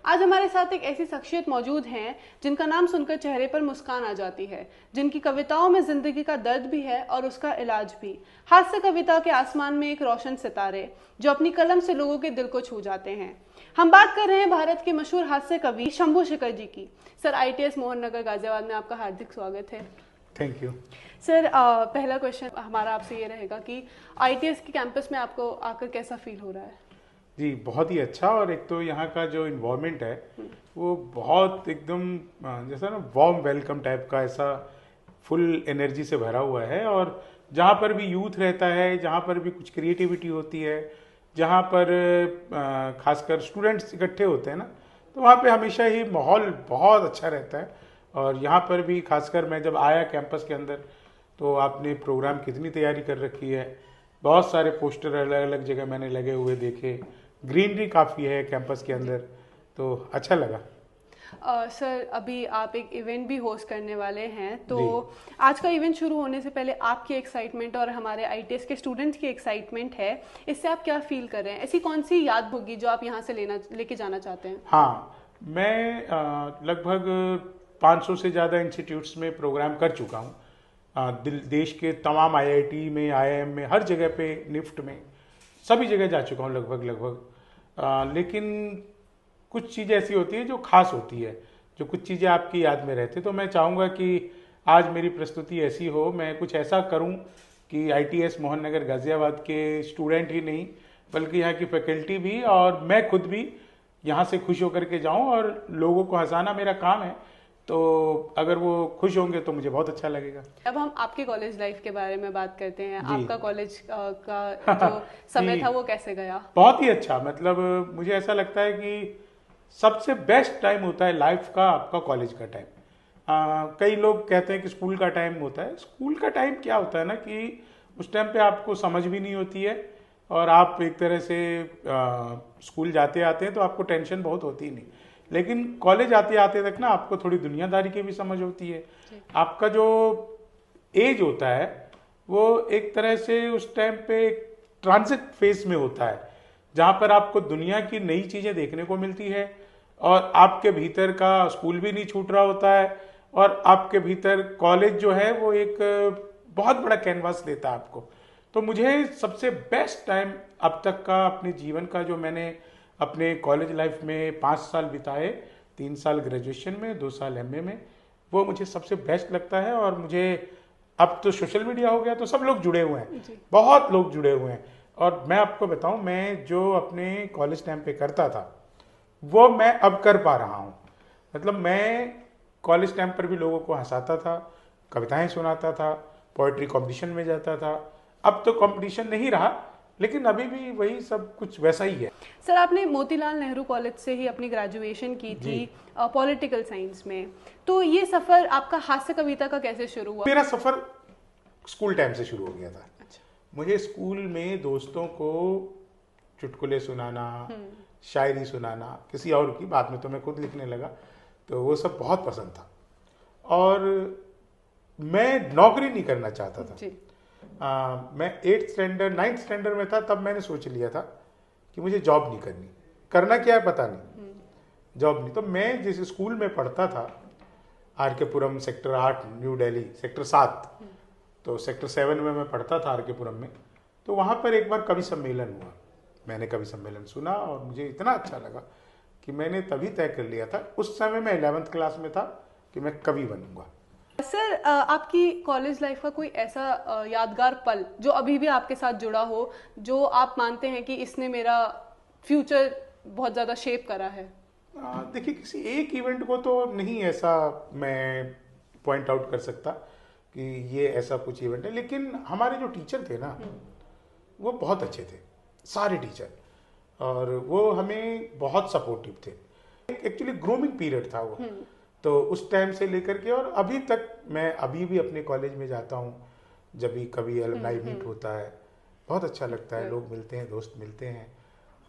आज हमारे साथ एक ऐसी शख्सियत मौजूद हैं जिनका नाम सुनकर चेहरे पर मुस्कान आ जाती है, जिनकी कविताओं में जिंदगी का दर्द भी है और उसका इलाज भी। हास्य कविता के आसमान में एक रोशन सितारे जो अपनी कलम से लोगों के दिल को छू जाते हैं। हम बात कर रहे हैं भारत के मशहूर हास्य कवि शंभू शेखर जी की। सर, ITS मोहन नगर गाजियाबाद में आपका हार्दिक स्वागत है। थैंक यू सर, पहला क्वेश्चन हमारा आपसे ये रहेगा कि ITS के कैंपस में आपको आकर कैसा फील हो रहा है? जी, बहुत ही अच्छा। और एक तो यहाँ का जो इन्वायरमेंट है वो बहुत एकदम जैसा ना वार्म वेलकम टाइप का, ऐसा फुल एनर्जी से भरा हुआ है। और जहाँ पर भी यूथ रहता है, जहाँ पर भी कुछ क्रिएटिविटी होती है, जहाँ पर खासकर स्टूडेंट्स इकट्ठे होते हैं ना, तो वहाँ पे हमेशा ही माहौल बहुत अच्छा रहता है। और यहाँ पर भी खासकर मैं जब आया कैंपस के अंदर, तो आपने प्रोग्राम कितनी तैयारी कर रखी है, बहुत सारे पोस्टर अलग अलग जगह मैंने लगे हुए देखे, ग्रीनरी काफ़ी है कैंपस के अंदर, तो अच्छा लगा। सर, अभी आप एक इवेंट भी होस्ट करने वाले हैं, तो जी। आज का इवेंट शुरू होने से पहले आपकी एक्साइटमेंट और हमारे ITS के स्टूडेंट्स की एक्साइटमेंट है, इससे आप क्या फील कर रहे हैं? ऐसी कौन सी याद होगी जो आप यहाँ से लेके जाना चाहते हैं? हाँ, मैं लगभग 500 से ज़्यादा इंस्टीट्यूट्स में प्रोग्राम कर चुका हूँ। देश के तमाम IIT में, IIM में, हर जगह पे, निफ्ट में, सभी जगह जा चुका हूँ लगभग। लेकिन कुछ चीज़ें ऐसी होती है जो खास होती है, जो कुछ चीज़ें आपकी याद में रहती है। तो मैं चाहूँगा कि आज मेरी प्रस्तुति ऐसी हो, मैं कुछ ऐसा करूँ कि ITS मोहन नगर गाजियाबाद के स्टूडेंट ही नहीं, बल्कि यहाँ की फैकल्टी भी और मैं खुद भी यहाँ से खुश होकर के जाऊँ। और लोगों को हंसाना मेरा काम है, तो अगर वो खुश होंगे तो मुझे बहुत अच्छा लगेगा। अब हम आपके कॉलेज लाइफ के बारे में बात करते हैं। जी। आपका कॉलेज का जो समय था वो कैसे गया? बहुत ही अच्छा। मतलब मुझे ऐसा लगता है कि सबसे बेस्ट टाइम होता है लाइफ का आपका कॉलेज का टाइम। कई लोग कहते हैं कि स्कूल का टाइम होता है। स्कूल का टाइम क्या होता है ना कि उस टाइम पे आपको समझ भी नहीं होती है, और आप एक तरह से स्कूल जाते आते हैं तो आपको टेंशन बहुत होती ही नहीं। लेकिन कॉलेज आते आते तक ना आपको थोड़ी दुनियादारी की भी समझ होती है। आपका जो एज होता है वो एक तरह से उस टाइम पे ट्रांजिट फेज में होता है, जहाँ पर आपको दुनिया की नई चीज़ें देखने को मिलती है, और आपके भीतर का स्कूल भी नहीं छूट रहा होता है, और आपके भीतर कॉलेज जो है वो एक बहुत बड़ा कैनवास देता है आपको। तो मुझे सबसे बेस्ट टाइम अब तक का अपने जीवन का, जो मैंने अपने कॉलेज लाइफ में 5 साल बिताए, 3 साल ग्रेजुएशन में, 2 साल MA में, वो मुझे सबसे बेस्ट लगता है। और मुझे अब तो सोशल मीडिया हो गया तो सब लोग जुड़े हुए हैं, बहुत लोग जुड़े हुए हैं। और मैं आपको बताऊं, मैं जो अपने कॉलेज टाइम पे करता था वो मैं अब कर पा रहा हूं। मतलब मैं कॉलेज टाइम पर भी लोगों को हंसाता था, कविताएं सुनाता था, पोएट्री कंपटीशन में जाता था। अब तो कंपटीशन नहीं रहा, लेकिन अभी भी वही सब कुछ वैसा ही है। सर, आपने मोतीलाल नेहरू कॉलेज से ही अपनी ग्रेजुएशन की थी पॉलिटिकल साइंस में, तो ये सफर आपका हास्य कविता का कैसे शुरू हुआ? मेरा सफर स्कूल टाइम से शुरू हो गया था। मुझे स्कूल में दोस्तों को चुटकुले सुनाना, शायरी सुनाना, किसी और की, बाद में तो मैं खुद लिखने लगा, तो वो सब बहुत पसंद था। और मैं नौकरी नहीं करना चाहता था। मैं 8th स्टैंडर्ड 9th स्टैंडर्ड में था, तब मैंने सोच लिया था कि मुझे जॉब नहीं करनी। करना क्या है पता नहीं, जॉब नहीं। तो मैं जिस स्कूल में पढ़ता था, RK पुरम सेक्टर 8 न्यू दिल्ली, सेक्टर 7, तो सेक्टर 7 में मैं पढ़ता था RK पुरम में। तो वहाँ पर एक बार कवि सम्मेलन हुआ, मैंने कवि सम्मेलन सुना और मुझे इतना अच्छा लगा कि मैंने तभी तय कर लिया था, उस समय मैं 11th क्लास में था, कि मैं कवि बनूंगा। सर, आपकी कॉलेज लाइफ का कोई ऐसा यादगार पल जो अभी भी आपके साथ जुड़ा हो, जो आप मानते हैं कि इसने मेरा फ्यूचर बहुत ज़्यादा शेप करा है? देखिए, किसी एक इवेंट को तो नहीं ऐसा मैं पॉइंट आउट कर सकता कि ये ऐसा कुछ इवेंट है, लेकिन हमारे जो टीचर थे ना वो बहुत अच्छे थे, सारे टीचर, और वो हमें बहुत सपोर्टिव थे। एक्चुअली ग्रूमिंग पीरियड था वो, तो उस टाइम से लेकर के और अभी तक, मैं अभी भी अपने कॉलेज में जाता हूँ, जब भी कभी अलुमनाई मीट होता है, बहुत अच्छा लगता है, लोग मिलते हैं, दोस्त मिलते हैं।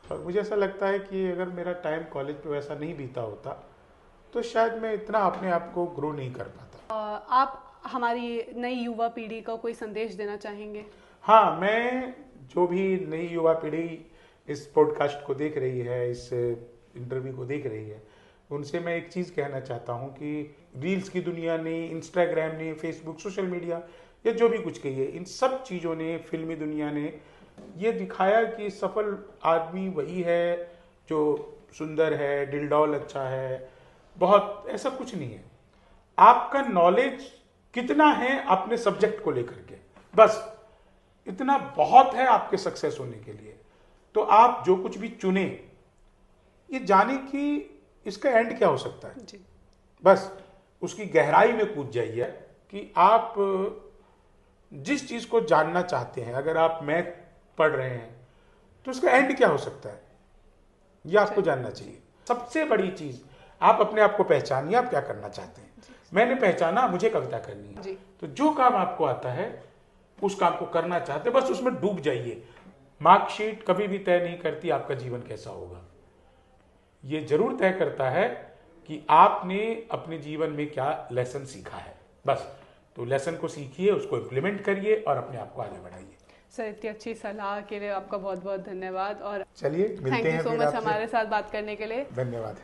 और मुझे ऐसा लगता है कि अगर मेरा टाइम कॉलेज पे वैसा नहीं बीता होता तो शायद मैं इतना अपने आप को ग्रो नहीं कर पाता। आप हमारी नई युवा पीढ़ी को कोई संदेश देना चाहेंगे? हाँ, मैं जो भी नई युवा पीढ़ी इस पॉडकास्ट को देख रही है, इस इंटरव्यू को देख रही है, उनसे मैं एक चीज़ कहना चाहता हूँ कि रील्स की दुनिया ने, इंस्टाग्राम ने, फेसबुक, सोशल मीडिया, या जो भी कुछ कहिए, इन सब चीज़ों ने, फिल्मी दुनिया ने ये दिखाया कि सफल आदमी वही है जो सुंदर है, दिलडौल अच्छा है, बहुत, ऐसा कुछ नहीं है। आपका नॉलेज कितना है अपने सब्जेक्ट को लेकर के, बस इतना बहुत है आपके सक्सेस होने के लिए। तो आप जो कुछ भी चुने, ये जाने कि इसका एंड क्या हो सकता है जी। बस उसकी गहराई में कूद जाइए कि आप जिस चीज को जानना चाहते हैं, अगर आप मैथ पढ़ रहे हैं तो उसका एंड क्या हो सकता है, ये आपको जानना चाहिए। सबसे बड़ी चीज, आप अपने आप को पहचानिए, आप क्या करना चाहते हैं। मैंने पहचाना मुझे कविता करनी है, तो जो काम आपको आता है उस काम को करना चाहते, बस उसमें डूब जाइए। मार्कशीट कभी भी तय नहीं करती आपका जीवन कैसा होगा, ये जरूर तय करता है कि आपने अपने जीवन में क्या लेसन सीखा है। बस तो लेसन को सीखिए, उसको इम्प्लीमेंट करिए और अपने आप को आगे बढ़ाइए। सर, इतनी अच्छी सलाह के लिए आपका बहुत बहुत धन्यवाद, और चलिए मिलते हैं। थैंक यू सो मच हमारे साथ बात करने के लिए। धन्यवाद।